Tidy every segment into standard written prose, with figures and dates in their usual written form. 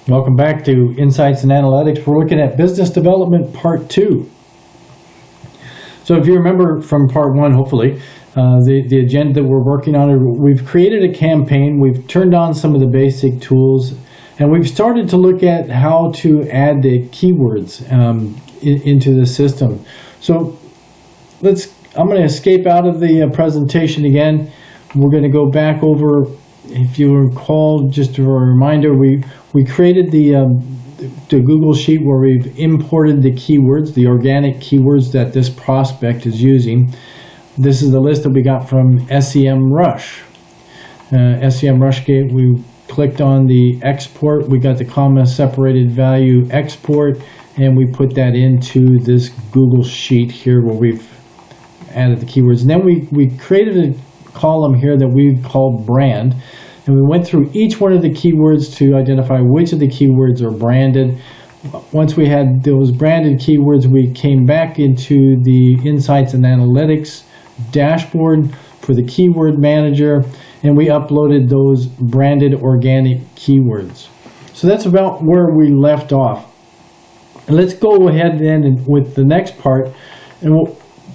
Welcome back to Insights and Analytics. We're looking at Business Development Part 2. So if you remember from Part 1, hopefully, the agenda that we're working on, we've created a campaign, we've turned on some of the basic tools, and we've started to look at how to add the keywords into the system. So I'm going to escape out of the presentation again. We're going to go back over, if you recall, just a reminder, we created the Google Sheet where we've imported the keywords, the organic keywords that this prospect is using. This is the list that we got from SEMrush. SEMrush, we clicked on the export, we got the comma separated value export, and we put that into this Google Sheet here where we've added the keywords. And then we created a column here that we called brand, and we went through each one of the keywords to identify which of the keywords are branded. Once we had those branded keywords, we came back into the Insights and Analytics dashboard for the keyword manager, and we uploaded those branded organic keywords. So that's about where we left off. And let's go ahead then with the next part. And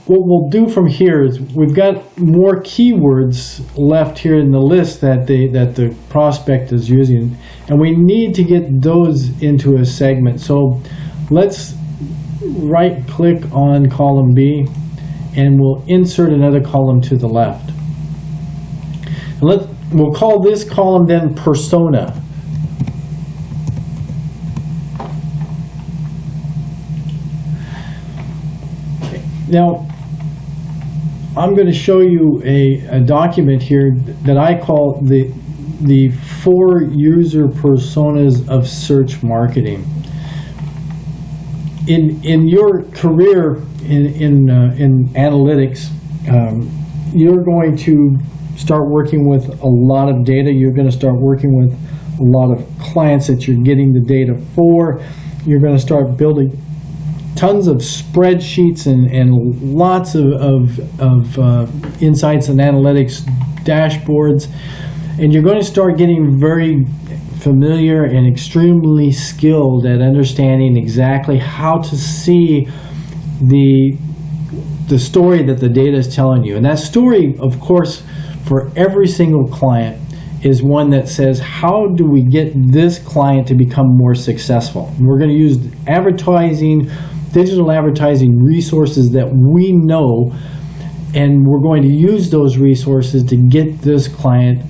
what we'll do from here is we've got more keywords left here in the list that the prospect is using, and we need to get those into a segment. So let's right click on column B, and we'll insert another column to the left. And we'll call this column then persona. Now, I'm going to show you a document here that I call the 4 user personas of search marketing. In your career in analytics, you're going to start working with a lot of data. You're going to start working with a lot of clients that you're getting the data for. You're going to start building tons of spreadsheets and lots of insights and analytics dashboards, and you're going to start getting very familiar and extremely skilled at understanding exactly how to see the story that the data is telling you. And that story, of course, for every single client is one that says, how do we get this client to become more successful? And we're going to use digital advertising resources that we know, and we're going to use those resources to get this client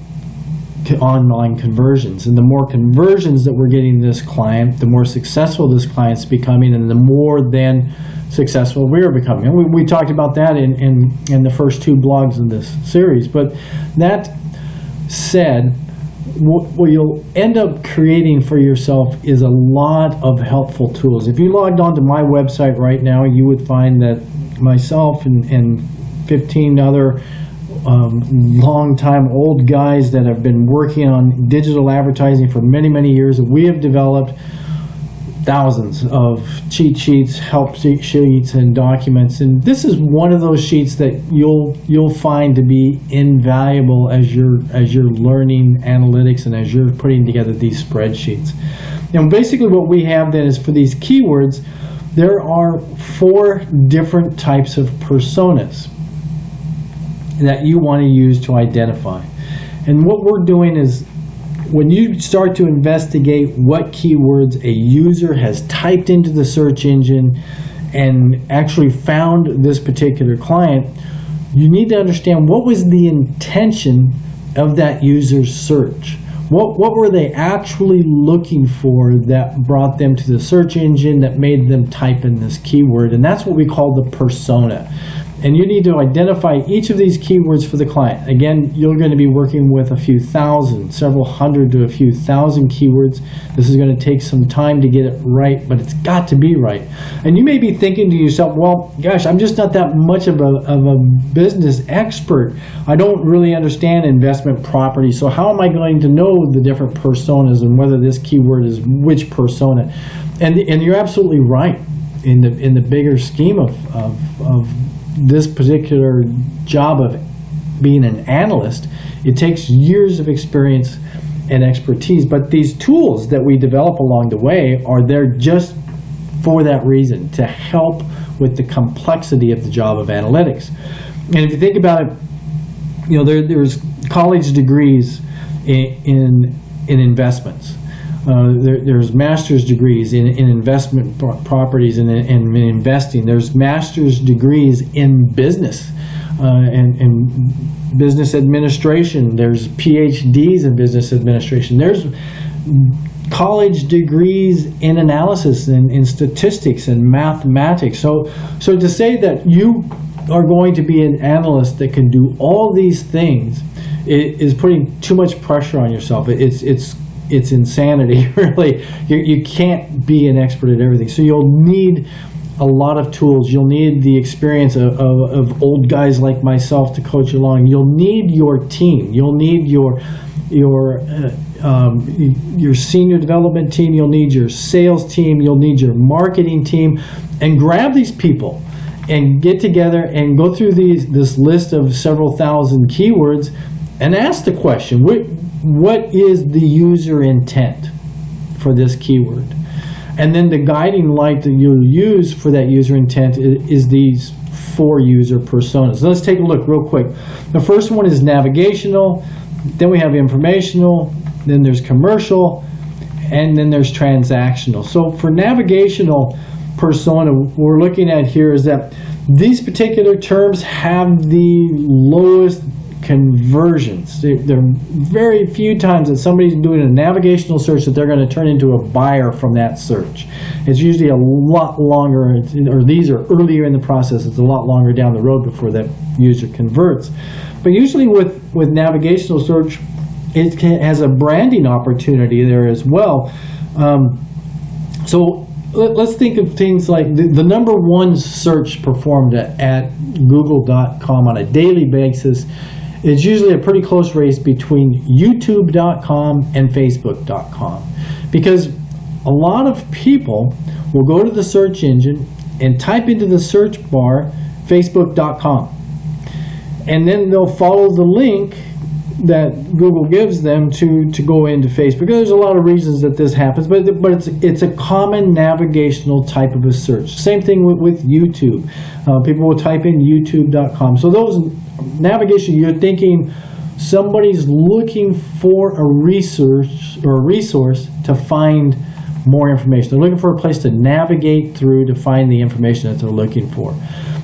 to online conversions. And the more conversions that we're getting this client, the more successful this client's becoming, and the more then successful we're becoming. And we talked about that in the first 2 blogs in this series. But that said, what you'll end up creating for yourself is a lot of helpful tools. If you logged onto my website right now, you would find that myself and 15 other long-time old guys that have been working on digital advertising for many, many years, we have developed thousands of cheat sheets, help sheets, and documents. And this is one of those sheets that you'll find to be invaluable as you're learning analytics and as you're putting together these spreadsheets. And basically what we have then is, for these keywords, there are 4 different types of personas that you want to use to identify. And what we're doing is, when you start to investigate what keywords a user has typed into the search engine and actually found this particular client, you need to understand what was the intention of that user's search. What were they actually looking for that brought them to the search engine, that made them type in this keyword? And that's what we call the persona. And you need to identify each of these keywords for the client. Again, you're going to be working with a few thousand, several hundred to a few thousand keywords. This is going to take some time to get it right, but it's got to be right. And you may be thinking to yourself, well, gosh, I'm just not that much of a business expert. I don't really understand investment property, so how am I going to know the different personas and whether this keyword is which persona? And you're absolutely right. In the bigger scheme of this particular job of being an analyst, it takes years of experience and expertise. But these tools that we develop along the way are there just for that reason, to help with the complexity of the job of analytics. And if you think about it, there's college degrees in investments. There's master's degrees in investment properties and in investing. There's master's degrees in business and business administration. There's PhDs in business administration. There's college degrees in analysis and in statistics and mathematics. So to say that you are going to be an analyst that can do all these things is putting too much pressure on yourself. It's insanity, really. You can't be an expert at everything. So you'll need a lot of tools. You'll need the experience of old guys like myself to coach you along. You'll need your team. You'll need your senior development team. You'll need your sales team. You'll need your marketing team. And grab these people and get together and go through this list of several thousand keywords and ask the question, what is the user intent for this keyword? And then the guiding light that you'll use for that user intent is these 4 user personas. So let's take a look real quick. The first one is navigational, then we have informational, then there's commercial, and then there's transactional. So for navigational persona, what we're looking at here is that these particular terms have the lowest conversions. There are very few times that somebody's doing a navigational search that they're going to turn into a buyer from that search. It's usually a lot longer, or these are earlier in the process. It's a lot longer down the road before that user converts. But usually with navigational search, it has a branding opportunity there as well. So let's think of things like the number one search performed at google.com on a daily basis. It's usually a pretty close race between youtube.com and facebook.com, because a lot of people will go to the search engine and type into the search bar facebook.com, and then they'll follow the link that Google gives them to go into Facebook. There's a lot of reasons that this happens, but it's a common navigational type of a search. Same thing with YouTube. People will type in youtube.com. So those navigation, you're thinking somebody's looking for a resource to find more information. They're looking for a place to navigate through to find the information that they're looking for.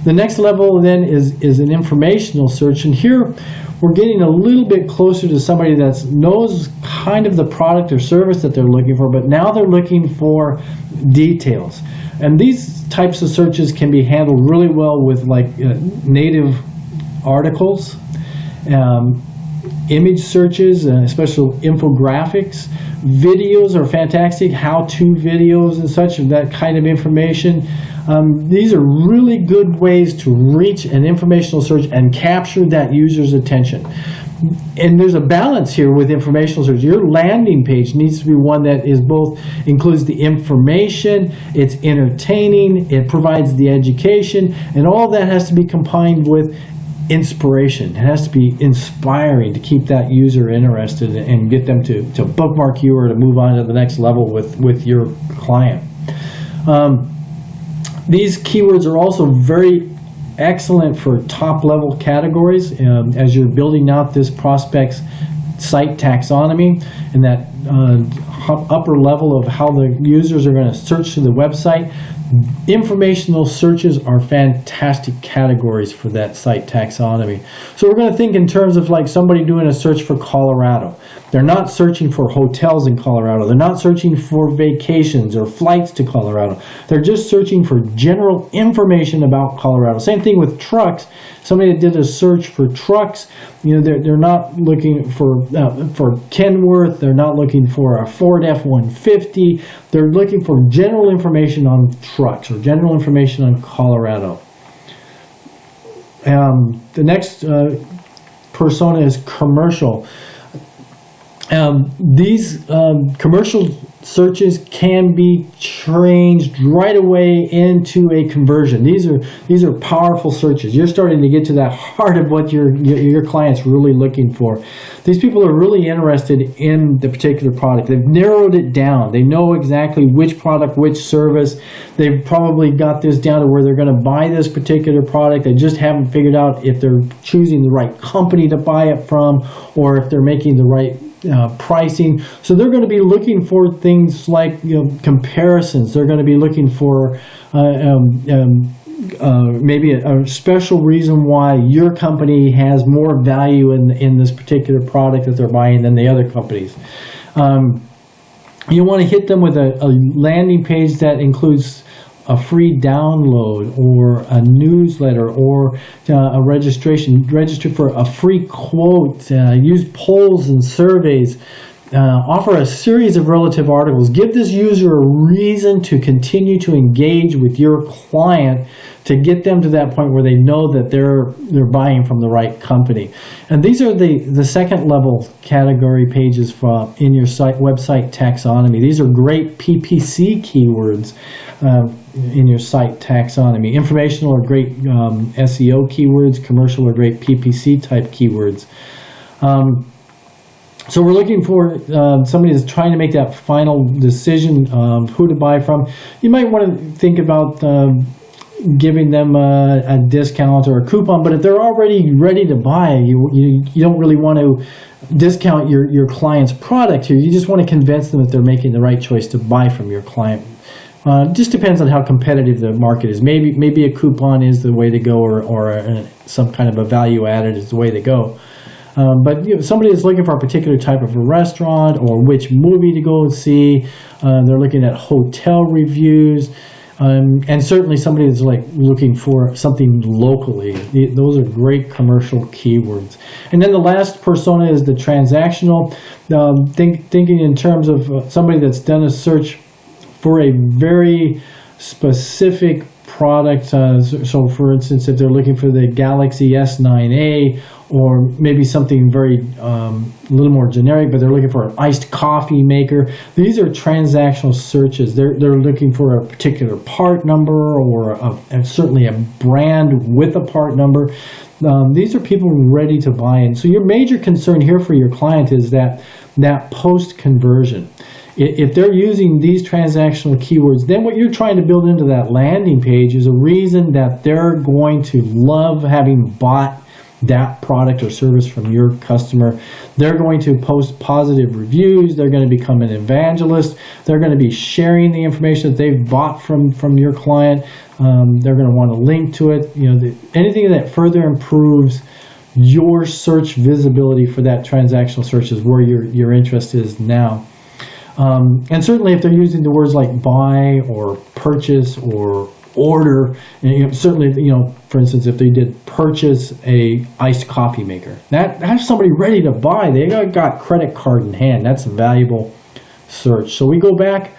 The next level then is an informational search, and here we're getting a little bit closer to somebody that knows kind of the product or service that they're looking for, but now they're looking for details. And these types of searches can be handled really well with native articles, image searches, especially infographics. Videos are fantastic, how-to videos and such, that kind of information. These are really good ways to reach an informational search and capture that user's attention. And there's a balance here with informational search. Your landing page needs to be one that is both includes the information, it's entertaining, it provides the education, and all that has to be combined with inspiration. It has to be inspiring to keep that user interested and get them to bookmark you or to move on to the next level with your client. These keywords are also very excellent for top-level categories as you're building out this prospect's site taxonomy and that upper level of how the users are going to search through the website. Informational searches are fantastic categories for that site taxonomy. So we're going to think in terms of like somebody doing a search for Colorado. They're not searching for hotels in Colorado. They're not searching for vacations or flights to Colorado. They're just searching for general information about Colorado. Same thing with trucks. Somebody that did a search for trucks, they're not looking for Kenworth. They're not looking for a Ford F-150. They're looking for general information on trucks or general information on Colorado. The next persona is commercial. These commercial searches can be changed right away into a conversion. These are powerful searches. You're starting to get to that heart of what your client's really looking for. These people are really interested in the particular product. They've narrowed it down. They know exactly which product, which service. They've probably got this down to where they're going to buy this particular product. They just haven't figured out if they're choosing the right company to buy it from, or if they're making the right pricing. So they're going to be looking for things like comparisons. They're going to be looking for maybe a special reason why your company has more value in this particular product that they're buying than the other companies. You want to hit them with a landing page that includes a free download or a newsletter or a register for a free quote, use polls and surveys, offer a series of relative articles. Give this user a reason to continue to engage with your client to get them to that point where they know that they're buying from the right company. And these are the second level category pages in your website taxonomy. These are great PPC keywords in your site taxonomy. Informational are great SEO keywords. Commercial are great PPC type keywords. So we're looking for somebody that's trying to make that final decision who to buy from. You might want to think about giving them a discount or a coupon, but if they're already ready to buy, you don't really want to discount your client's product here. You just want to convince them that they're making the right choice to buy from your client. Just depends on how competitive the market is. Maybe a coupon is the way to go, or some kind of a value added is the way to go. But somebody is looking for a particular type of a restaurant or which movie to go see. They're looking at hotel reviews. And certainly somebody is looking for something locally. Those are great commercial keywords. And then the last persona is the transactional. Thinking in terms of somebody that's done a search for a very specific product. So for instance, if they're looking for the Galaxy S9A, or maybe something very a little more generic, but they're looking for an iced coffee maker. These are transactional searches. They're looking for a particular part number, or and certainly a brand with a part number. These are people ready to buy in. So your major concern here for your client is that post conversion. If they're using these transactional keywords, then what you're trying to build into that landing page is a reason that they're going to love having bought that product or service from your customer. They're going to post positive reviews. They're going to become an evangelist. They're going to be sharing the information that they've bought from your client. They're going to want to link to it. Anything that further improves your search visibility for that transactional search is where your interest is now. And certainly if they're using the words like buy or purchase or order, and certainly, for instance, if they did purchase a iced coffee maker, that's somebody ready to buy. They got credit card in hand. That's a valuable search. So we go back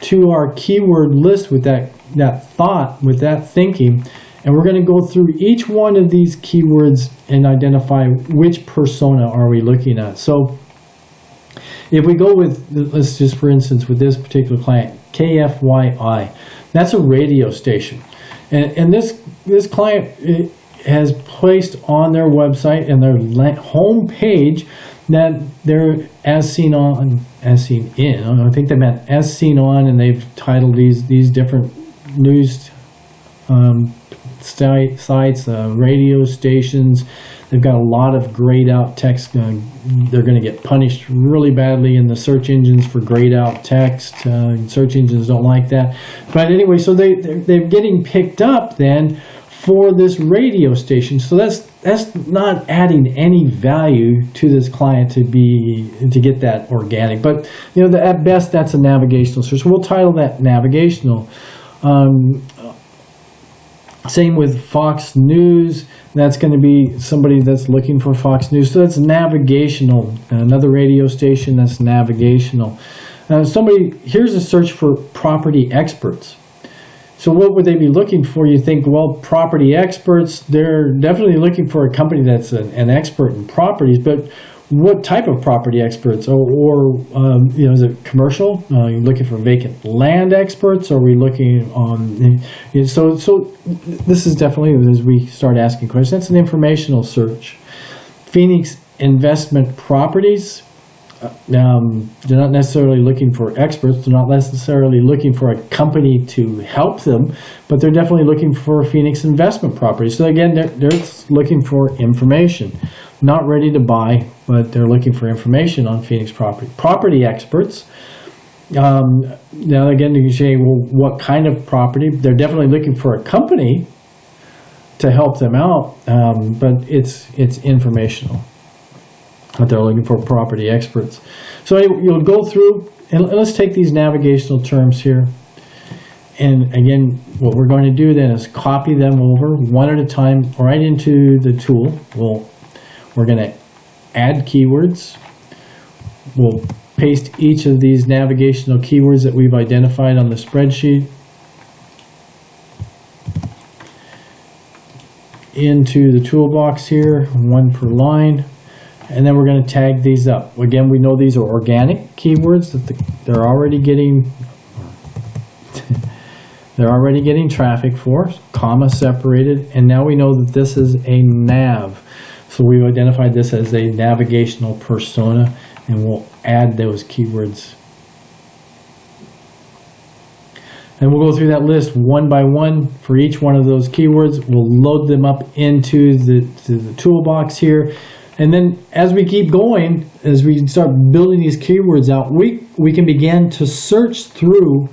to our keyword list with that thought, with that thinking, and we're going to go through each one of these keywords and identify which persona are we looking at. So if we go with, let's just for instance, with this particular client, KFYI, that's a radio station. And this client has placed on their website and their home page that they're as seen in. I think they meant as seen on, and they've titled these different news sites, radio stations. They've got a lot of grayed out text. They're going to get punished really badly in the search engines for grayed out text. Search engines don't like that. But anyway, so they're getting picked up then for this radio station. So that's not adding any value to this client to get that organic. But at best that's a navigational search. We'll title that navigational. Same with Fox News. That's going to be somebody that's looking for Fox News. So that's navigational. Another radio station, that's navigational. Here's a search for property experts. So what would they be looking for? You think, well, property experts, they're definitely looking for a company that's an expert in properties. But what type of property experts, or is it commercial? You're looking for vacant land experts? Or are we looking on? So this is definitely, as we start asking questions, that's an informational search. Phoenix Investment Properties. They're not necessarily looking for experts. They're not necessarily looking for a company to help them, but they're definitely looking for Phoenix Investment Properties. So again, they're looking for information. Not ready to buy, but they're looking for information on Phoenix property. Property experts. Now again, you can say, well, what kind of property? They're definitely looking for a company to help them out, but it's informational. But they're looking for property experts. So you'll go through, and let's take these navigational terms here. And again, what we're going to do then is copy them over one at a time right into the tool. We're going to add keywords. We'll paste each of these navigational keywords that we've identified on the spreadsheet into the toolbox here, one per line. And then we're going to tag these up. Again, we know these are organic keywords that they're already getting traffic for, comma separated. And now we know that this is a nav. So we've identified this as a navigational persona, and we'll add those keywords. And we'll go through that list one by one for each one of those keywords. We'll load them up into the toolbox here. And then as we keep going, as we start building these keywords out, we can begin to search through.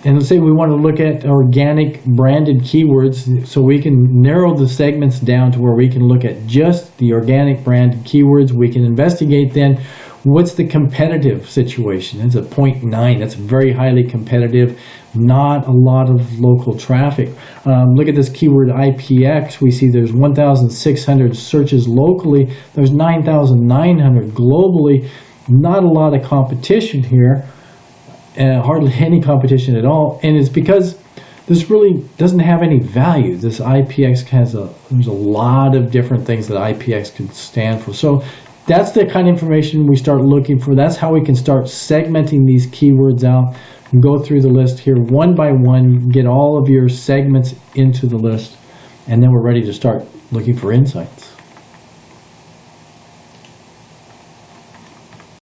And let's say we want to look at organic branded keywords, so we can narrow the segments down to where we can look at just the organic branded keywords. We can investigate then what's the competitive situation. It's a 0.9. That's very highly competitive. Not a lot of local traffic. Look at this keyword IPX. We see there's 1,600 searches locally. There's 9,900 globally. Not a lot of competition here. Hardly any competition at all, and it's because this really doesn't have any value. This IPX there's a lot of different things that IPX could stand for. So that's the kind of information we start looking for. That's how we can start segmenting these keywords out and go through the list here one by one, get all of your segments into the list, and then we're ready to start looking for insights.